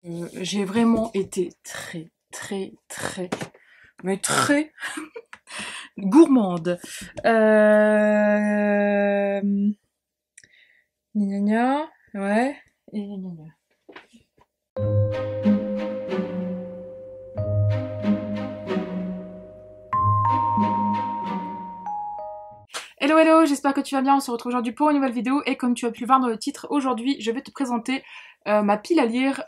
J'ai vraiment été mais très gourmande. Gna gna gna, ouais. Et gna gna gna. Hello hello, j'espère que tu vas bien, on se retrouve aujourd'hui pour une nouvelle vidéo et comme tu as pu le voir dans le titre, aujourd'hui je vais te présenter ma pile à lire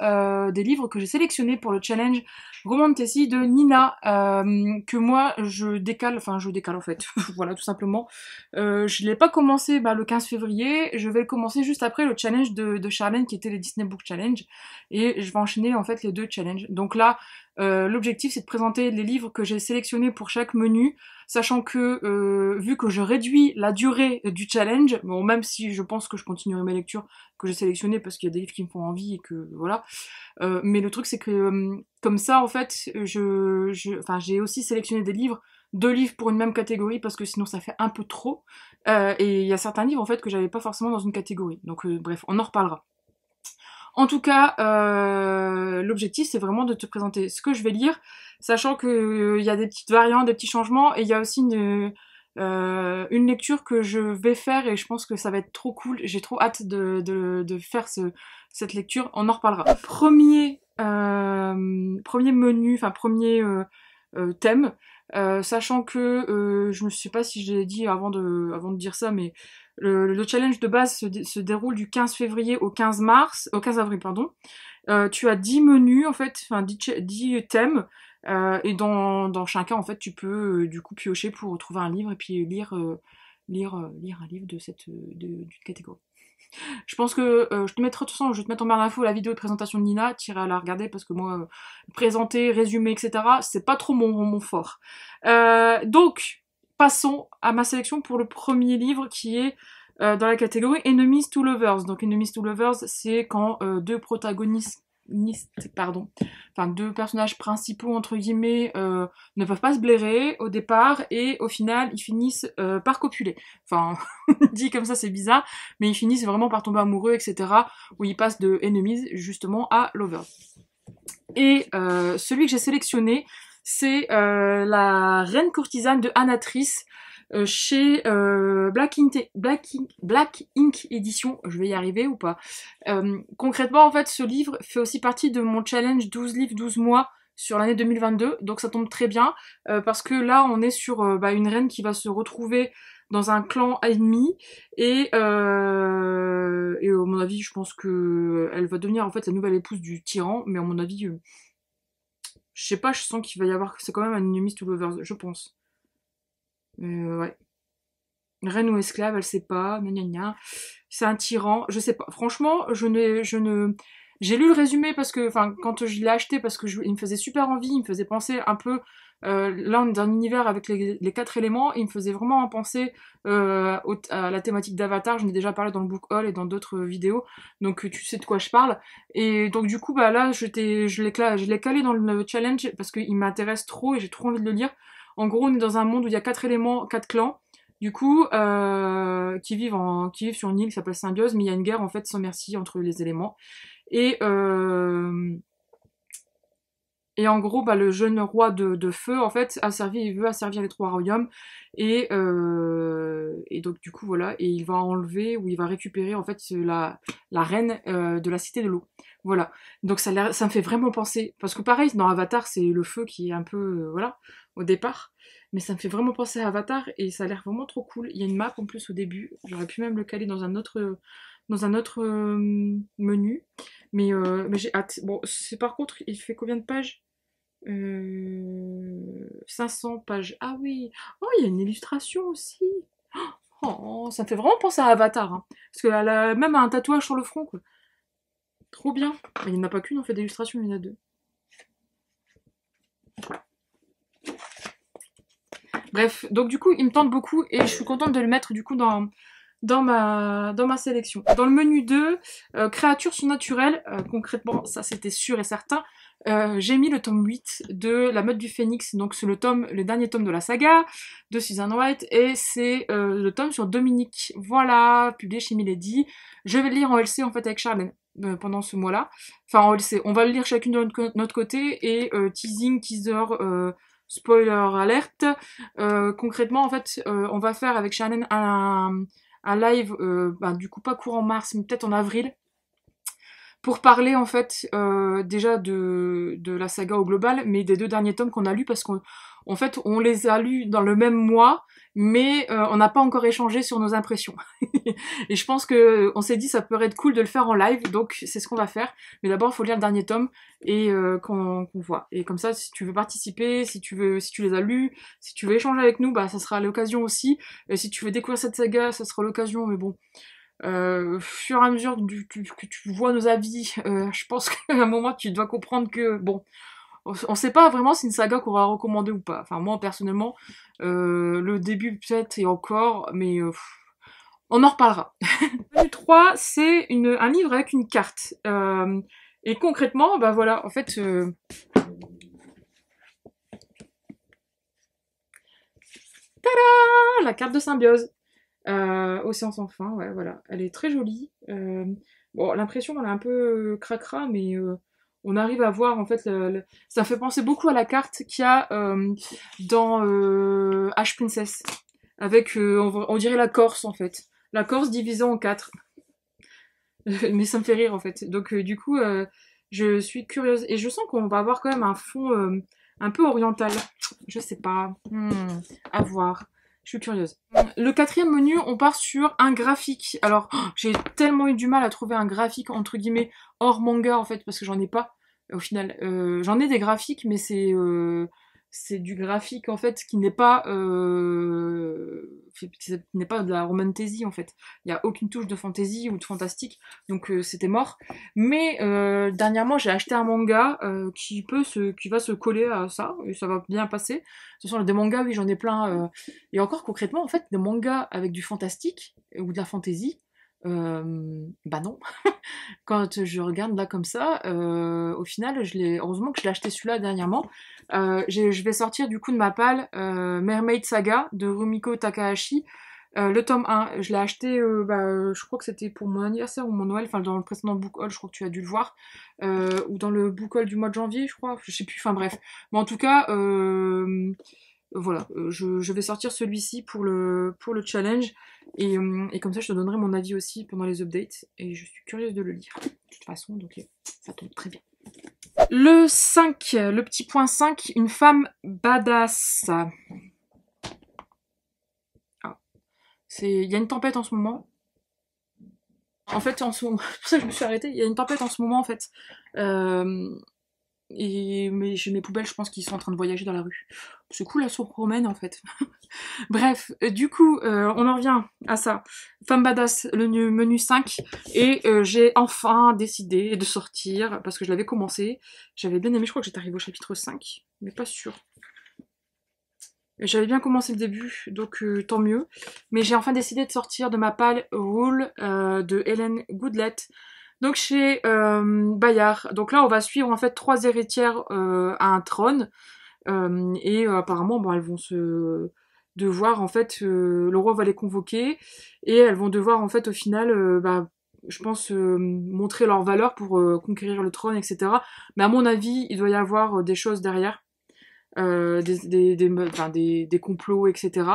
des livres que j'ai sélectionnés pour le challenge Roman Tessie de Nina, que moi je décale en fait, voilà tout simplement. Je l'ai pas commencé le 15 février, je vais le commencer juste après le challenge de Charlène qui était les Disney Book Challenge et je vais enchaîner en fait les deux challenges. Donc là, l'objectif c'est de présenter les livres que j'ai sélectionnés pour chaque menu, sachant que vu que je réduis la durée du challenge, bon même si je pense que je continuerai mes lectures que j'ai sélectionnées parce qu'il y a des livres qui me font envie et que voilà, mais le truc c'est que comme ça en fait j'ai aussi sélectionné des livres, deux livres pour une même catégorie parce que sinon ça fait un peu trop, et il y a certains livres en fait que j'avais pas forcément dans une catégorie, donc bref on en reparlera. En tout cas, l'objectif c'est vraiment de te présenter ce que je vais lire, sachant que il y a des petites variantes, des petits changements, et il y a aussi une lecture que je vais faire et je pense que ça va être trop cool. J'ai trop hâte de faire cette lecture, on en reparlera. Premier menu, enfin premier thème, sachant que je ne sais pas si je l'ai dit avant de dire ça, mais le challenge de base se déroule du 15 février au 15 avril, pardon. Tu as 10 menus, en fait, enfin 10 thèmes, et dans chacun, en fait, tu peux du coup piocher pour trouver un livre et puis lire un livre d'une catégorie. Je pense que je te mettrai de toute façon, je vais te mettre en barre d'infos la vidéo de présentation de Nina, tu iras la regarder parce que moi, présenter, résumer, etc., c'est pas trop mon fort. Donc, passons à ma sélection pour le premier livre qui est dans la catégorie Enemies to Lovers. Donc Enemies to Lovers, c'est quand deux protagonistes, pardon, enfin deux personnages principaux entre guillemets ne peuvent pas se blairer au départ et au final ils finissent par copuler. Enfin, dit comme ça c'est bizarre, mais ils finissent vraiment par tomber amoureux, etc. Où ils passent de enemies justement à lovers. Et celui que j'ai sélectionné, c'est la Reine courtisane de Anatrice, chez Black Ink Edition. Je vais y arriver ou pas? Concrètement, en fait, ce livre fait aussi partie de mon challenge 12 livres, 12 mois sur l'année 2022, donc ça tombe très bien, parce que là, on est sur une reine qui va se retrouver dans un clan ennemi, et à mon avis, je pense que elle va devenir en fait la nouvelle épouse du tyran, mais à mon avis, je sais pas, je sens qu'il va y avoir, c'est quand même un enemies to lovers, je pense. Ouais. Reine ou esclave, elle sait pas, gna gna gna. C'est un tyran, je sais pas. Franchement, j'ai lu le résumé parce que, enfin, quand je l'ai acheté parce que il me faisait super envie, il me faisait penser un peu, là on est dans un univers avec les quatre éléments, et il me faisait vraiment penser à la thématique d'Avatar. J'en ai déjà parlé dans le book haul et dans d'autres vidéos, donc tu sais de quoi je parle. Et donc du coup, là, je l'ai calé dans le challenge parce qu'il m'intéresse trop et j'ai trop envie de le lire. En gros, on est dans un monde où il y a quatre éléments, quatre clans, du coup, qui vivent sur une île qui s'appelle Symbiose, mais il y a une guerre en fait sans merci entre les éléments. Et, euh, et en gros, le jeune roi de feu, en fait, il veut asservir les trois royaumes. Et donc, du coup, voilà, et il va enlever, ou il va récupérer, en fait, la reine de la cité de l'eau. Voilà. Donc, ça me fait vraiment penser, parce que pareil, dans Avatar, c'est le feu qui est un peu, voilà, au départ. Mais ça me fait vraiment penser à Avatar, et ça a l'air vraiment trop cool. Il y a une map en plus au début. J'aurais pu même le caler dans un autre menu. Mais j'ai hâte. Bon, par contre, il fait combien de pages? 500 pages. Ah oui. Oh, il y a une illustration aussi. Oh, ça me fait vraiment penser à Avatar, hein. Parce qu'elle a même un tatouage sur le front, quoi. Trop bien. Il n'y en a pas qu'une en fait d'illustration, il y en a deux. Bref, donc du coup, il me tente beaucoup et je suis contente de le mettre du coup dans ma sélection. Dans le menu 2, créatures surnaturelles, concrètement, ça c'était sûr et certain. J'ai mis le tome 8 de La Meute du Phénix, donc c'est le dernier tome de la saga de Susan White, et c'est le tome sur Dominique, voilà, publié chez Milady. Je vais le lire en LC en fait avec Charlène. pendant ce mois-là. Enfin, on va le lire chacune de notre côté, et teasing, teaser, spoiler alerte. Concrètement, en fait, on va faire avec Shannon un live, du coup pas courant mars, mais peut-être en avril, pour parler en fait déjà de la saga au global, mais des 2 derniers tomes qu'on a lus, parce qu'en fait on les a lus dans le même mois, mais on n'a pas encore échangé sur nos impressions. Et je pense que on s'est dit ça pourrait être cool de le faire en live, donc c'est ce qu'on va faire. Mais d'abord il faut lire le dernier tome et qu'on voit. Et comme ça, si tu veux participer, si tu les as lus, si tu veux échanger avec nous, bah ça sera l'occasion aussi. Et si tu veux découvrir cette saga, ça sera l'occasion, mais bon. Au fur et à mesure que tu vois nos avis, je pense qu'à un moment tu dois comprendre que, bon, on sait pas vraiment si c'est une saga qu'on va recommander ou pas. Enfin, moi personnellement, le début peut-être et encore, mais on en reparlera. Le 3, c'est un livre avec une carte. Et concrètement, bah voilà, en fait, tada, la carte de symbiose. Océan sans fin, ouais, voilà. Elle est très jolie. Bon, l'impression, elle est un peu cracra, mais on arrive à voir, en fait, ça fait penser beaucoup à la carte qu'il y a dans H Princess, avec, on dirait la Corse, en fait. La Corse divisée en 4. Mais ça me fait rire, en fait. Donc, du coup, je suis curieuse. Et je sens qu'on va avoir quand même un fond un peu oriental. Je sais pas. À voir. Je suis curieuse. Le 4e menu, on part sur un graphique. Alors, j'ai tellement eu du mal à trouver un graphique, entre guillemets, hors manga, en fait, parce que j'en ai pas, au final. J'en ai des graphiques, mais c'est du graphique, en fait, qui n'est pas de la romantasy, en fait. Il n'y a aucune touche de fantasy ou de fantastique, donc c'était mort. Mais dernièrement, j'ai acheté un manga qui va se coller à ça, et ça va bien passer. Ce sont des mangas, oui, j'en ai plein. Et encore concrètement, en fait, des mangas avec du fantastique ou de la fantasy, bah non. Quand je regarde là comme ça, au final, heureusement que je l'ai acheté celui-là dernièrement. Je vais sortir du coup de ma palle Mermaid Saga de Rumiko Takahashi. Le tome 1, je l'ai acheté, je crois que c'était pour mon anniversaire ou mon Noël, enfin dans le précédent book haul, je crois que tu as dû le voir, ou dans le book haul du mois de janvier, je crois, je sais plus, enfin bref. Mais en tout cas, voilà, je vais sortir celui-ci pour le challenge, et comme ça je te donnerai mon avis aussi pendant les updates, et je suis curieuse de le lire. De toute façon, donc ça tombe très bien. Le 5, le petit point 5, une femme badass. Ah. Il y a une tempête en ce moment. En fait, en ce moment, c'est pour ça que je me suis arrêtée. Il y a une tempête en ce moment, en fait. Mais j'ai mes poubelles, je pense qu'ils sont en train de voyager dans la rue. C'est cool, elles se promènent, en fait. Bref, du coup, on en revient à ça. Femme badass, le menu 5. Et j'ai enfin décidé de sortir, parce que je l'avais commencé. J'avais bien aimé, je crois que j'étais arrivée au chapitre 5, mais pas sûr. J'avais bien commencé le début, donc tant mieux. Mais j'ai enfin décidé de sortir de ma palle Rule de Hélène Goodlet. Donc chez Bayard. Donc là, on va suivre en fait 3 héritières à un trône. Et apparemment, bon, elles vont se devoir, en fait, le roi va les convoquer. Et elles vont devoir, en fait, au final, je pense, montrer leur valeur pour conquérir le trône, etc. Mais à mon avis, il doit y avoir des choses derrière. Des complots, etc.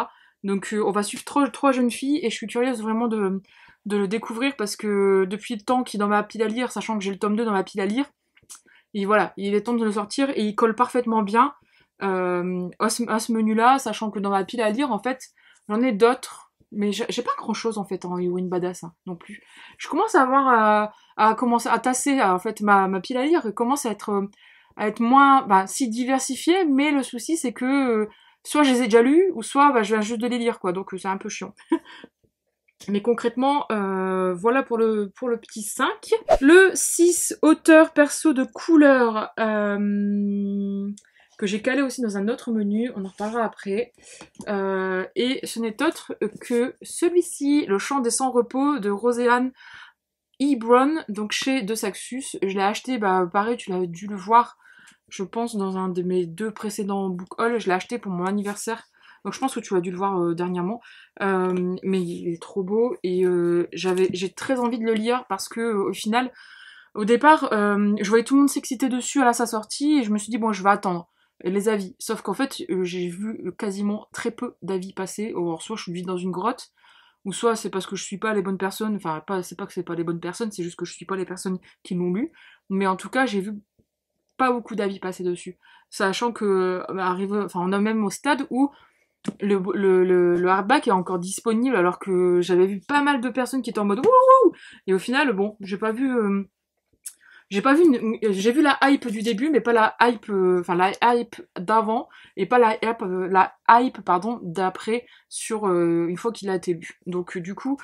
Donc on va suivre 3 jeunes filles, et je suis curieuse vraiment de le découvrir, parce que depuis le temps qu'il est dans ma pile à lire, sachant que j'ai le tome 2 dans ma pile à lire, et voilà, il est temps de le sortir, et il colle parfaitement bien à ce menu-là, sachant que dans ma pile à lire, en fait, j'en ai d'autres, mais j'ai pas grand-chose, en fait, en héroïne badass, hein, non plus. Je commence à avoir, à commencer à tasser, en fait, ma pile à lire commence à être moins, si diversifiée, mais le souci, c'est que soit je les ai déjà lus, ou soit je viens juste de les lire, quoi, donc c'est un peu chiant. Mais concrètement, voilà pour le petit 5. Le 6, auteur perso de couleur, que j'ai calé aussi dans un autre menu, on en reparlera après. Et ce n'est autre que celui-ci, Le Chant des Sans-Repos de Roséanne Hebron, donc chez De Saxus. Je l'ai acheté, pareil, tu l'as dû le voir, je pense, dans un de mes 2 précédents book haul. Je l'ai acheté pour mon anniversaire. Donc je pense que tu as dû le voir dernièrement. Mais il est trop beau, et j'ai très envie de le lire, parce que au final, Au départ, je voyais tout le monde s'exciter dessus à sa sortie, et je me suis dit, bon, je vais attendre les avis. Sauf qu'en fait, j'ai vu quasiment très peu d'avis passer. Or, soit je vis dans une grotte, ou soit c'est parce que je suis pas les bonnes personnes, enfin, c'est pas que c'est pas les bonnes personnes, c'est juste que je suis pas les personnes qui l'ont lu. Mais en tout cas, j'ai vu pas beaucoup d'avis passer dessus. Sachant que, enfin, on est même au stade où le hardback est encore disponible, alors que j'avais vu pas mal de personnes qui étaient en mode wouhou, et au final, bon, j'ai vu la hype du début, mais pas la hype, enfin la hype d'avant, et pas la hype, pardon, d'après sur une fois qu'il a été lu. Donc du coup,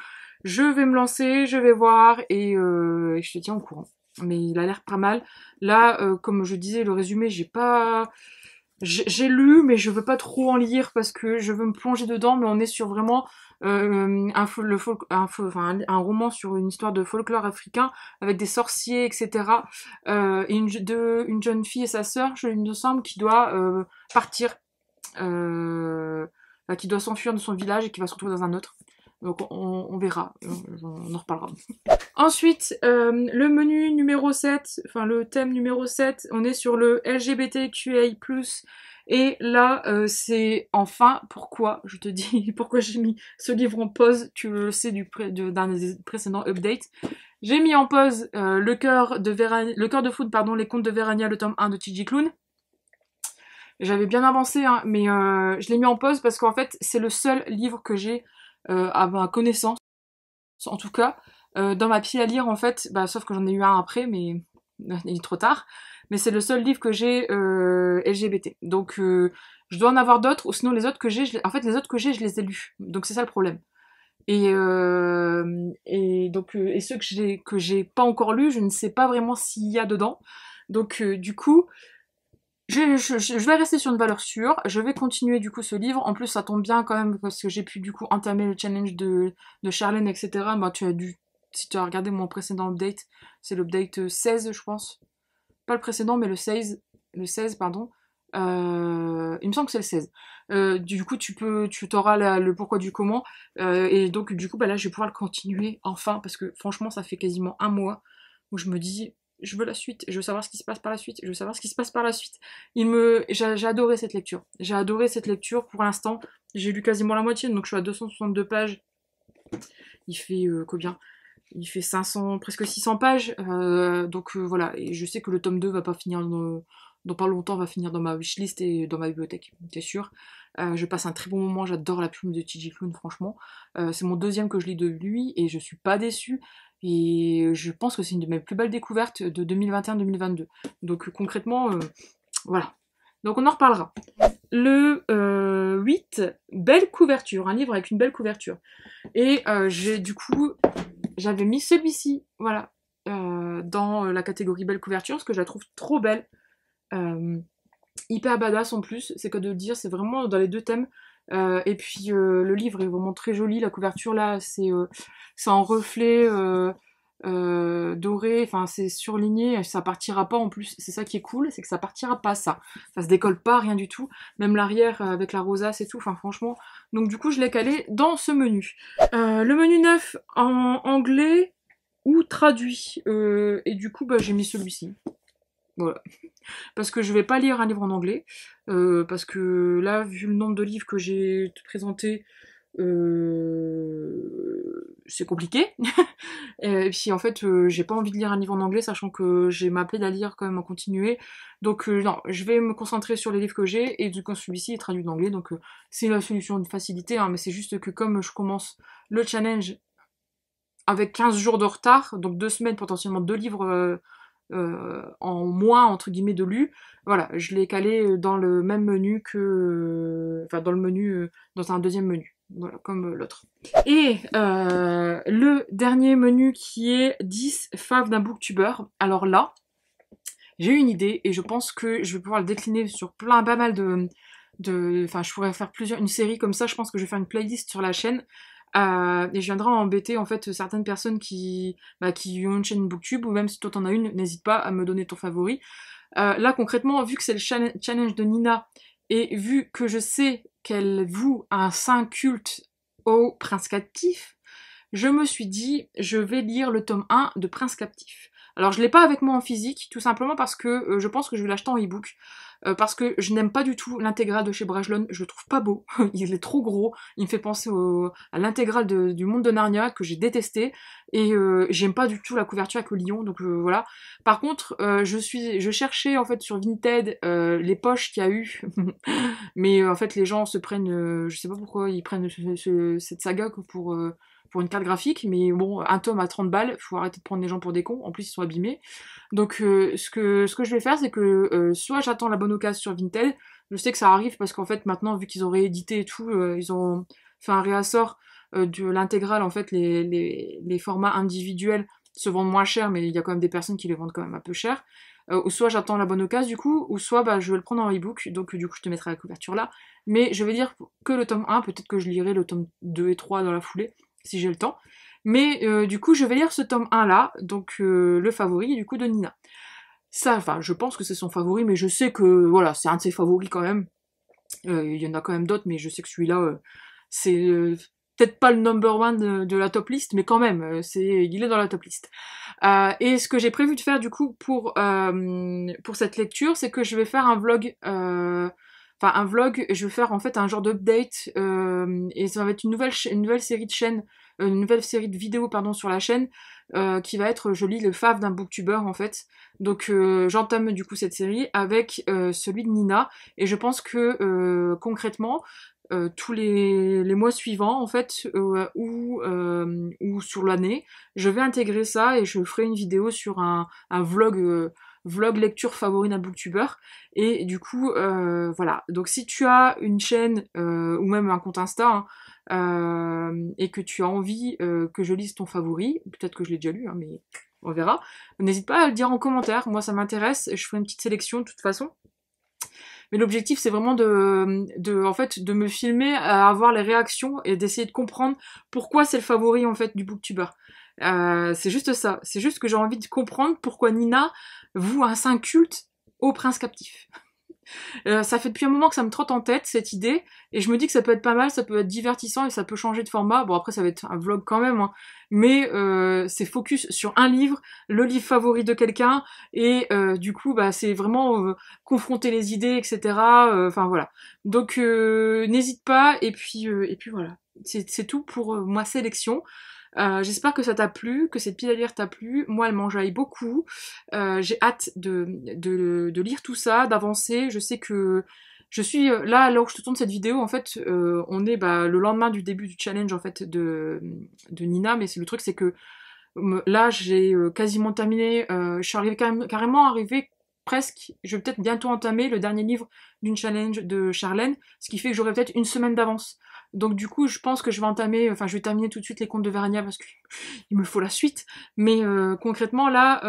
je vais me lancer, je vais voir, et je te tiens au courant. Mais il a l'air pas mal. Là, comme je disais, le résumé, j'ai lu, mais je veux pas trop en lire parce que je veux me plonger dedans, mais on est sur vraiment un roman sur une histoire de folklore africain avec des sorciers, etc. Et une jeune fille et sa sœur, il me semble, qui doit partir, qui doit s'enfuir de son village et qui va se retrouver dans un autre. Donc on verra, on en reparlera. Ensuite, le menu numéro 7, enfin le thème numéro 7, on est sur le LGBTQI+, et là, c'est enfin, pourquoi, je te dis, pourquoi j'ai mis ce livre en pause, tu le sais d'un des précédents updates. J'ai mis en pause le cœur de foudre, pardon, les contes de Vérania, le tome 1 de T.J. Klune. J'avais bien avancé, hein, mais je l'ai mis en pause parce qu'en fait, c'est le seul livre que j'ai à ma connaissance, en tout cas, dans ma pile à lire, en fait, bah, sauf que j'en ai eu un après, mais il est trop tard. Mais c'est le seul livre que j'ai LGBT. Donc, je dois en avoir d'autres, ou sinon les autres que j'ai, en fait, les autres que j'ai, je les ai lus. Donc, c'est ça le problème. Et donc, et ceux que j'ai pas encore lus, je ne sais pas vraiment s'il y a dedans. Donc, du coup, je vais rester sur une valeur sûre, je vais continuer du coup ce livre, en plus ça tombe bien quand même parce que j'ai pu du coup entamer le challenge de Charlène, etc. Bah si tu as regardé mon précédent update, c'est l'update 16 je pense, pas le précédent mais le 16 pardon, il me semble que c'est le 16. Du coup tu t'auras le pourquoi du comment, et donc du coup bah là je vais pouvoir le continuer enfin, parce que franchement ça fait quasiment un mois où je me dis je veux la suite, je veux savoir ce qui se passe par la suite, je veux savoir ce qui se passe par la suite. J'ai adoré cette lecture. J'ai adoré cette lecture pour l'instant. J'ai lu quasiment la moitié, donc je suis à 262 pages. Il fait combien? Il fait 500, presque 600 pages. Donc voilà, et je sais que le tome 2 va pas finir dans pas longtemps, va finir dans ma wishlist et dans ma bibliothèque, c'est sûr. Je passe un très bon moment, j'adore la plume de T.J. Klune, franchement. C'est mon deuxième que je lis de lui, et je suis pas déçue. Et je pense que c'est une de mes plus belles découvertes de 2021-2022. Donc concrètement, voilà. Donc on en reparlera. Le 8, belle couverture, un livre avec une belle couverture. Et j'avais mis celui-ci, voilà, dans la catégorie belle couverture, parce que je la trouve trop belle. Hyper badass en plus, c'est que de le dire, c'est vraiment dans les deux thèmes. Et puis le livre est vraiment très joli, la couverture là, c'est en reflet doré, enfin c'est surligné, ça partira pas en plus, c'est ça qui est cool, c'est que ça partira pas ça se décolle pas, rien du tout, même l'arrière avec la rosace et tout, enfin franchement, donc du coup je l'ai calé dans ce menu. Le menu 9 en anglais ou traduit, et du coup bah, j'ai mis celui-ci. Voilà. Parce que je vais pas lire un livre en anglais, parce que là, vu le nombre de livres que j'ai présenté, c'est compliqué. Et puis en fait, j'ai pas envie de lire un livre en anglais, sachant que j'ai ma plaide à lire quand même en continuer. Donc non, je vais me concentrer sur les livres que j'ai, et du coup celui-ci est traduit d'anglais, donc c'est la solution de facilité, hein, mais c'est juste que comme je commence le challenge avec 15 jours de retard, donc 2 semaines, potentiellement 2 livres en moins entre guillemets de lus, voilà, je l'ai calé dans le même menu que, enfin dans le menu, dans un deuxième menu, voilà, comme l'autre. Et le dernier menu qui est 10 faves d'un booktuber. Alors là, j'ai eu une idée et je pense que je vais pouvoir le décliner sur pas mal enfin je pourrais faire une série comme ça. Je pense que je vais faire une playlist sur la chaîne. Et je viendrai embêter en fait certaines personnes qui ont une chaîne Booktube, ou même si toi t'en as une, n'hésite pas à me donner ton favori. Là concrètement, vu que c'est le challenge de Nina, et vu que je sais qu'elle voue un saint culte au prince captif, je me suis dit je vais lire le tome 1 de Prince captif. Alors je l'ai pas avec moi en physique, tout simplement parce que je pense que je vais l'acheter en e-book. Parce que je n'aime pas du tout l'intégrale de chez Brajlon, je le trouve pas beau, il est trop gros, il me fait penser à l'intégrale du monde de Narnia que j'ai détesté, et j'aime pas du tout la couverture avec le lion, donc voilà. Par contre, je cherchais en fait sur Vinted les poches qu'il y a eu, mais en fait les gens se prennent, je sais pas pourquoi ils prennent cette saga que pour une carte graphique, mais bon, un tome à 30 balles, faut arrêter de prendre les gens pour des cons, en plus ils sont abîmés. Donc ce que je vais faire, c'est que soit j'attends la bonne occasion sur Vinted, je sais que ça arrive parce qu'en fait maintenant, vu qu'ils ont réédité et tout, ils ont fait un réassort de l'intégrale, en fait les formats individuels se vendent moins cher, mais il y a quand même des personnes qui les vendent quand même un peu cher. Ou soit j'attends la bonne occasion du coup, ou soit bah, je vais le prendre en e-book, donc du coup je te mettrai la couverture là. Mais je vais lire que le tome 1, peut-être que je lirai le tome 2 et 3 dans la foulée, si j'ai le temps. Mais du coup, je vais lire ce tome 1 là, donc le favori du coup de Nina. Ça, enfin, je pense que c'est son favori, mais je sais que, voilà, c'est un de ses favoris quand même. Il y en a quand même d'autres, mais je sais que celui-là, c'est peut-être pas le number one de la top list, mais quand même, il est dans la top list. Et ce que j'ai prévu de faire du coup pour cette lecture, c'est que je vais faire un vlog. Enfin, un vlog, je vais faire en fait un genre d'update, et ça va être une nouvelle série de chaînes, une nouvelle série de vidéos pardon sur la chaîne, qui va être, je lis le fave d'un booktuber en fait. Donc j'entame du coup cette série avec celui de Nina, et je pense que concrètement, tous les mois suivants en fait, ou sur l'année, je vais intégrer ça et je ferai une vidéo sur un vlog lecture favori d'un booktuber. Et du coup voilà, donc si tu as une chaîne ou même un compte Insta, hein, et que tu as envie que je lise ton favori, peut-être que je l'ai déjà lu, hein, mais on verra, n'hésite pas à le dire en commentaire, moi ça m'intéresse, je ferai une petite sélection de toute façon. Mais l'objectif c'est vraiment en fait, de me filmer, à avoir les réactions et d'essayer de comprendre pourquoi c'est le favori en fait du booktuber. C'est juste ça, c'est juste que j'ai envie de comprendre pourquoi Nina voue un saint culte au prince captif. Ça fait depuis un moment que ça me trotte en tête cette idée, et je me dis que ça peut être pas mal, ça peut être divertissant et ça peut changer de format. Bon après ça va être un vlog quand même, hein, mais c'est focus sur un livre, le livre favori de quelqu'un, et du coup bah c'est vraiment confronter les idées, etc. Enfin voilà. Donc n'hésite pas, et puis voilà. C'est tout pour ma sélection. J'espère que ça t'a plu, que cette pile à lire t'a plu. Moi, elle m'enjaille beaucoup. J'ai hâte de lire tout ça, d'avancer. Je sais que je suis là, alors que je te tourne cette vidéo, en fait, on est bah, le lendemain du début du challenge en fait de Nina, mais le truc c'est que là, j'ai quasiment terminé. Je suis carrément arrivée presque. Je vais peut-être bientôt entamer le dernier livre d'une challenge de Charlène, ce qui fait que j'aurai peut-être une semaine d'avance. Donc du coup, je pense que je vais terminer tout de suite les contes de Verania parce que il me faut la suite. Mais concrètement là,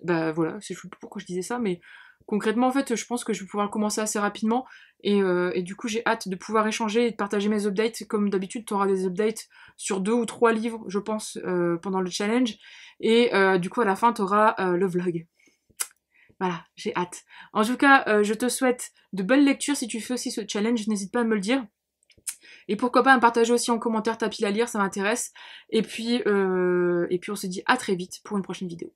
bah voilà, je sais plus pourquoi je disais ça, mais concrètement en fait, je pense que je vais pouvoir le commencer assez rapidement, et du coup j'ai hâte de pouvoir échanger et de partager mes updates. Comme d'habitude, tu auras des updates sur 2 ou 3 livres, je pense, pendant le challenge, et du coup à la fin tu auras le vlog. Voilà, j'ai hâte. En tout cas, je te souhaite de belles lectures. Si tu fais aussi ce challenge, n'hésite pas à me le dire. Et pourquoi pas me partager aussi en commentaire ta pile à lire, ça m'intéresse. Et puis on se dit à très vite pour une prochaine vidéo.